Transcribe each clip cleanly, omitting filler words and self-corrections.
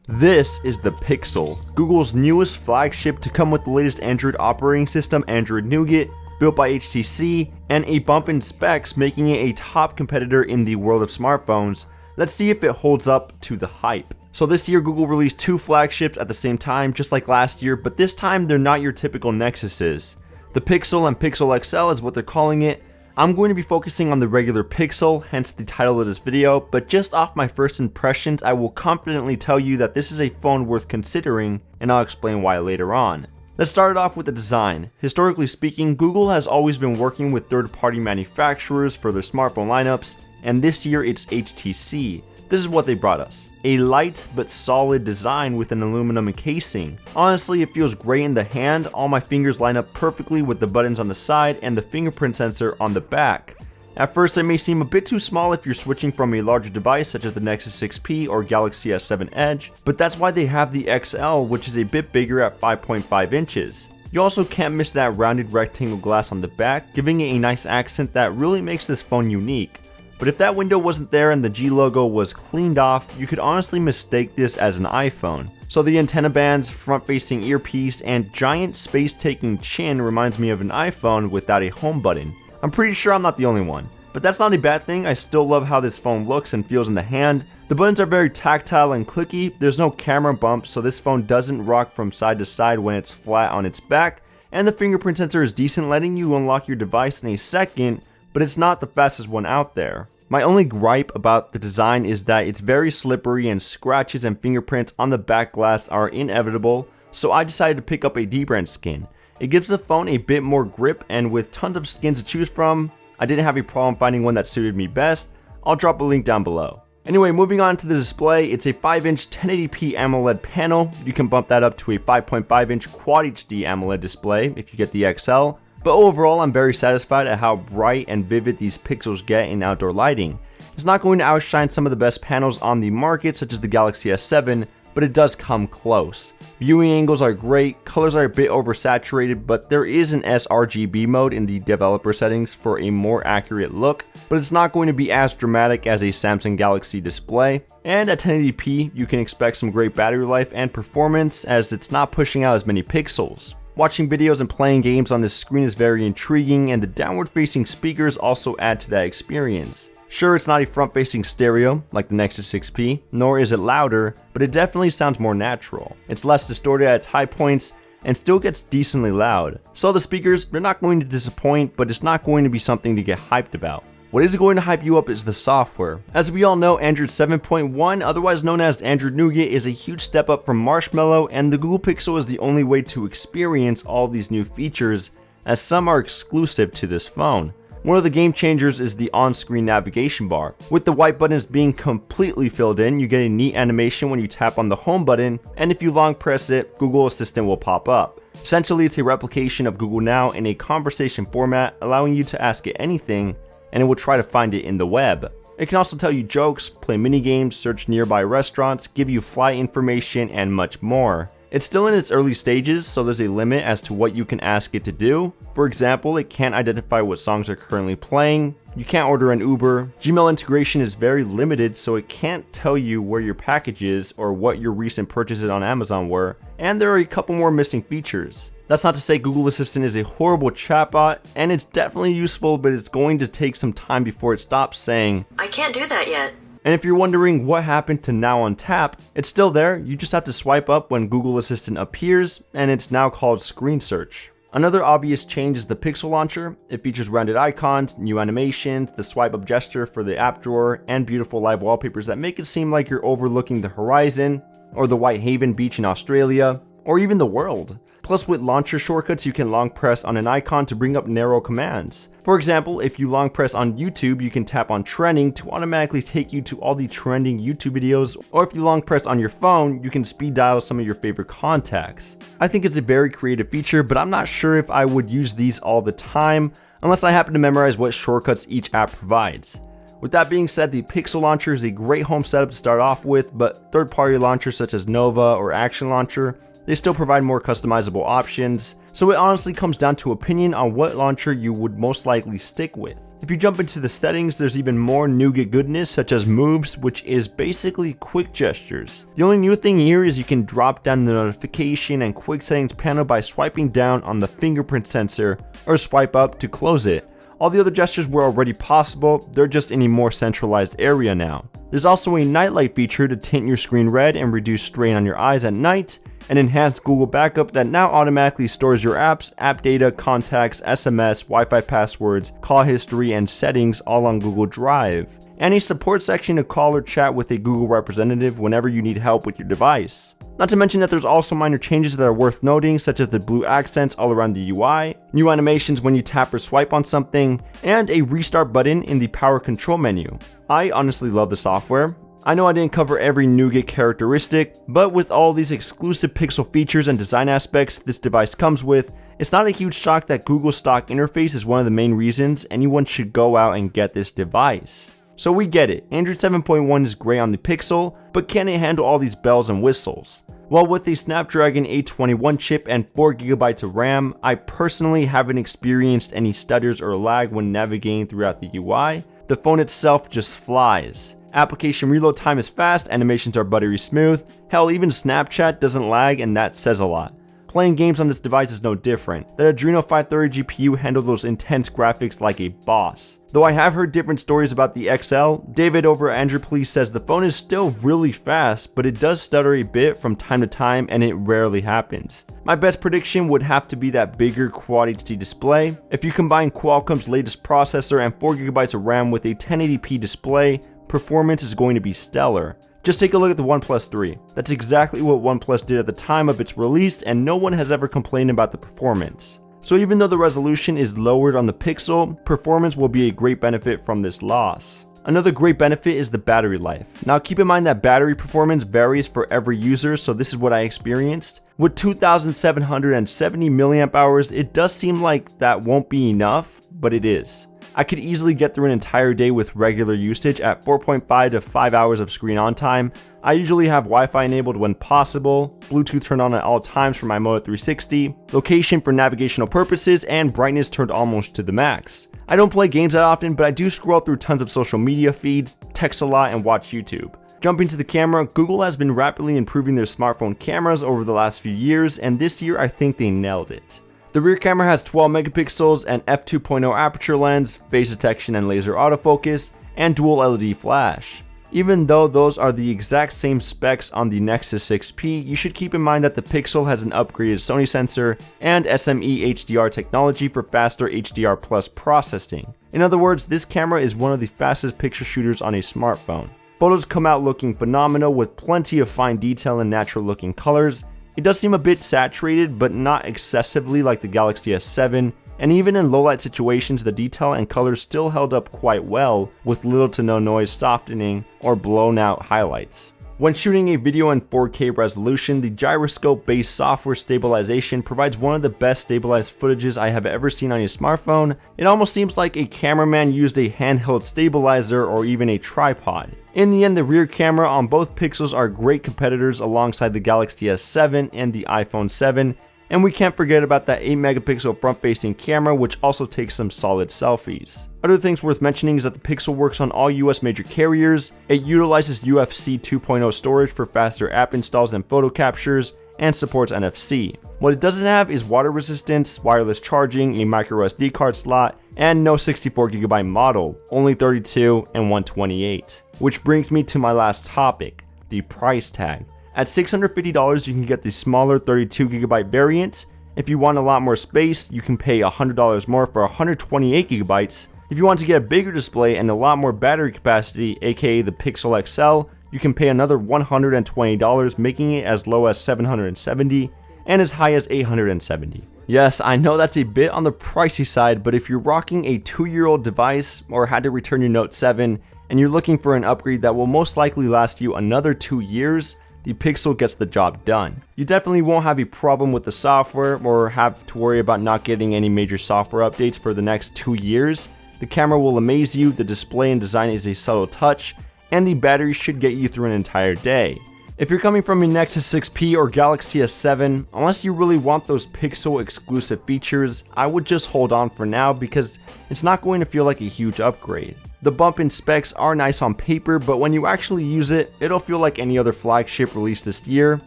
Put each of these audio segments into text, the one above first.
This is the Pixel, Google's newest flagship to come with the latest Android operating system, Android Nougat, built by HTC, and a bump in specs, making it a top competitor in the world of smartphones. Let's see if it holds up to the hype. So this year Google released two flagships at the same time, just like last year, but this time they're not your typical Nexuses. The Pixel and Pixel XL is what they're calling it. I'm going to be focusing on the regular Pixel, hence the title of this video, but just off my first impressions, I will confidently tell you that this is a phone worth considering, and I'll explain why later on. Let's start it off with the design. Historically speaking, Google has always been working with third-party manufacturers for their smartphone lineups, and this year it's HTC. This is what they brought us. A light but solid design with an aluminum casing. Honestly, it feels great in the hand. All my fingers line up perfectly with the buttons on the side and the fingerprint sensor on the back. At first it may seem a bit too small if you're switching from a larger device such as the Nexus 6P or Galaxy S7 Edge, but that's why they have the XL, which is a bit bigger at 5.5 inches. You also can't miss that rounded rectangle glass on the back, giving it a nice accent that really makes this phone unique. But if that window wasn't there and the G logo was cleaned off, you could honestly mistake this as an iPhone. So the antenna bands, front-facing earpiece, and giant space-taking chin reminds me of an iPhone without a home button. I'm pretty sure I'm not the only one. But that's not a bad thing. I still love how this phone looks and feels in the hand. The buttons are very tactile and clicky. There's no camera bumps, so this phone doesn't rock from side to side when it's flat on its back. And the fingerprint sensor is decent, letting you unlock your device in a second, but it's not the fastest one out there. My only gripe about the design is that it's very slippery and scratches and fingerprints on the back glass are inevitable, so I decided to pick up a dbrand skin. It gives the phone a bit more grip, and with tons of skins to choose from, I didn't have a problem finding one that suited me best. I'll drop a link down below. Anyway, moving on to the display, it's a 5-inch 1080p AMOLED panel. You can bump that up to a 5.5-inch Quad HD AMOLED display if you get the XL. But overall, I'm very satisfied at how bright and vivid these pixels get in outdoor lighting. It's not going to outshine some of the best panels on the market, such as the Galaxy S7, but it does come close. Viewing angles are great, colors are a bit oversaturated, but there is an sRGB mode in the developer settings for a more accurate look, but it's not going to be as dramatic as a Samsung Galaxy display. And at 1080p, you can expect some great battery life and performance, as it's not pushing out as many pixels. Watching videos and playing games on this screen is very intriguing, and the downward-facing speakers also add to that experience. Sure, it's not a front-facing stereo like the Nexus 6P, nor is it louder, but it definitely sounds more natural. It's less distorted at its high points, and still gets decently loud. So the speakers, they're not going to disappoint, but it's not going to be something to get hyped about. What is going to hype you up is the software. As we all know, Android 7.1, otherwise known as Android Nougat, is a huge step up from Marshmallow, and the Google Pixel is the only way to experience all these new features, as some are exclusive to this phone. One of the game changers is the on-screen navigation bar. With the white buttons being completely filled in, you get a neat animation when you tap on the home button, and if you long press it, Google Assistant will pop up. Essentially, it's a replication of Google Now in a conversation format, allowing you to ask it anything, and it will try to find it in the web. It can also tell you jokes, play mini games, search nearby restaurants, give you flight information, and much more. It's still in its early stages, so there's a limit as to what you can ask it to do. For example, it can't identify what songs are currently playing, you can't order an Uber, Gmail integration is very limited, so it can't tell you where your package is or what your recent purchases on Amazon were, and there are a couple more missing features. That's not to say Google Assistant is a horrible chatbot, and it's definitely useful, but it's going to take some time before it stops saying, "I can't do that yet." And if you're wondering what happened to Now on Tap, it's still there. You just have to swipe up when Google Assistant appears, and it's now called Screen Search. Another obvious change is the Pixel Launcher. It features rounded icons, new animations, the swipe up gesture for the app drawer, and beautiful live wallpapers that make it seem like you're overlooking the horizon, or the Whitehaven Beach in Australia, or even the world. Plus, with launcher shortcuts, you can long press on an icon to bring up narrow commands. For example, if you long press on YouTube, you can tap on trending to automatically take you to all the trending YouTube videos, or if you long press on your phone, you can speed dial some of your favorite contacts. I think it's a very creative feature, but I'm not sure if I would use these all the time, unless I happen to memorize what shortcuts each app provides. With that being said, the Pixel Launcher is a great home setup to start off with, but third-party launchers such as Nova or Action Launcher they still provide more customizable options, so it honestly comes down to opinion on what launcher you would most likely stick with. If you jump into the settings, there's even more Nougat goodness such as moves, which is basically quick gestures. The only new thing here is you can drop down the notification and quick settings panel by swiping down on the fingerprint sensor or swipe up to close it. All the other gestures were already possible, they're just in a more centralized area now. There's also a nightlight feature to tint your screen red and reduce strain on your eyes at night, an enhanced Google backup that now automatically stores your apps, app data, contacts, SMS, Wi-Fi passwords, call history, and settings all on Google Drive, and a support section to call or chat with a Google representative whenever you need help with your device. Not to mention that there's also minor changes that are worth noting, such as the blue accents all around the UI, new animations when you tap or swipe on something, and a restart button in the power control menu. I honestly love the software. I know I didn't cover every Nougat characteristic, but with all these exclusive Pixel features and design aspects this device comes with, it's not a huge shock that Google's stock interface is one of the main reasons anyone should go out and get this device. So we get it, Android 7.1 is great on the Pixel, but can it handle all these bells and whistles? Well, with a Snapdragon 821 chip and 4GB of RAM, I personally haven't experienced any stutters or lag when navigating throughout the UI. The phone itself just flies. Application reload time is fast, animations are buttery smooth, hell even Snapchat doesn't lag, and that says a lot. Playing games on this device is no different. That Adreno 530 GPU handled those intense graphics like a boss. Though I have heard different stories about the XL, David over at Android Police says the phone is still really fast, but it does stutter a bit from time to time and it rarely happens. My best prediction would have to be that bigger Quad HD display. If you combine Qualcomm's latest processor and 4GB of RAM with a 1080p display, performance is going to be stellar. Just take a look at the OnePlus 3. That's exactly what OnePlus did at the time of its release, and no one has ever complained about the performance. So even though the resolution is lowered on the Pixel, performance will be a great benefit from this loss. Another great benefit is the battery life. Now keep in mind that battery performance varies for every user, so this is what I experienced. With 2,770 mAh, it does seem like that won't be enough, but it is. I could easily get through an entire day with regular usage at 4.5 to 5 hours of screen on time. I usually have Wi-Fi enabled when possible, Bluetooth turned on at all times for my Moto 360, location for navigational purposes, and brightness turned almost to the max. I don't play games that often, but I do scroll through tons of social media feeds, text a lot, and watch YouTube. Jumping to the camera, Google has been rapidly improving their smartphone cameras over the last few years, and this year I think they nailed it. The rear camera has 12 megapixels, an f2.0 aperture lens, face detection and laser autofocus, and dual LED flash. Even though those are the exact same specs on the Nexus 6P, you should keep in mind that the Pixel has an upgraded Sony sensor and SME HDR technology for faster HDR Plus processing. In other words, this camera is one of the fastest picture shooters on a smartphone. Photos come out looking phenomenal with plenty of fine detail and natural looking colors. It does seem a bit saturated, but not excessively like the Galaxy S7, and even in low light situations the detail and colors still held up quite well with little to no noise softening or blown out highlights. When shooting a video in 4K resolution, the gyroscope-based software stabilization provides one of the best stabilized footages I have ever seen on a smartphone. It almost seems like a cameraman used a handheld stabilizer or even a tripod. In the end, the rear camera on both Pixels are great competitors alongside the Galaxy S7 and the iPhone 7, and we can't forget about that 8 megapixel front-facing camera, which also takes some solid selfies. Other things worth mentioning is that the Pixel works on all US major carriers, it utilizes UFC 2.0 storage for faster app installs and photo captures, and supports NFC. What it doesn't have is water resistance, wireless charging, a micro SD card slot, and no 64GB model, only 32 and 128. Which brings me to my last topic, the price tag. At $650 you can get the smaller 32GB variant. If you want a lot more space, you can pay $100 more for 128GB. If you want to get a bigger display and a lot more battery capacity, aka the Pixel XL, you can pay another $120, making it as low as $770 and as high as $870. Yes, I know that's a bit on the pricey side, but if you're rocking a 2-year-old device or had to return your Note 7 and you're looking for an upgrade that will most likely last you another 2 years, the Pixel gets the job done. You definitely won't have a problem with the software or have to worry about not getting any major software updates for the next 2 years. The camera will amaze you, the display and design is a subtle touch, and the battery should get you through an entire day. If you're coming from a Nexus 6P or Galaxy S7, unless you really want those Pixel exclusive features, I would just hold on for now because it's not going to feel like a huge upgrade. The bump in specs are nice on paper, but when you actually use it, it'll feel like any other flagship released this year.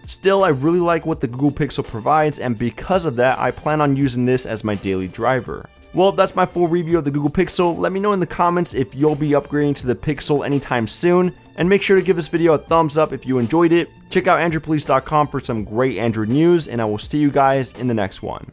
Still, I really like what the Google Pixel provides, and because of that, I plan on using this as my daily driver. Well, that's my full review of the Google Pixel. Let me know in the comments if you'll be upgrading to the Pixel anytime soon, and make sure to give this video a thumbs up if you enjoyed it. Check out AndroidPolice.com for some great Android news, and I will see you guys in the next one.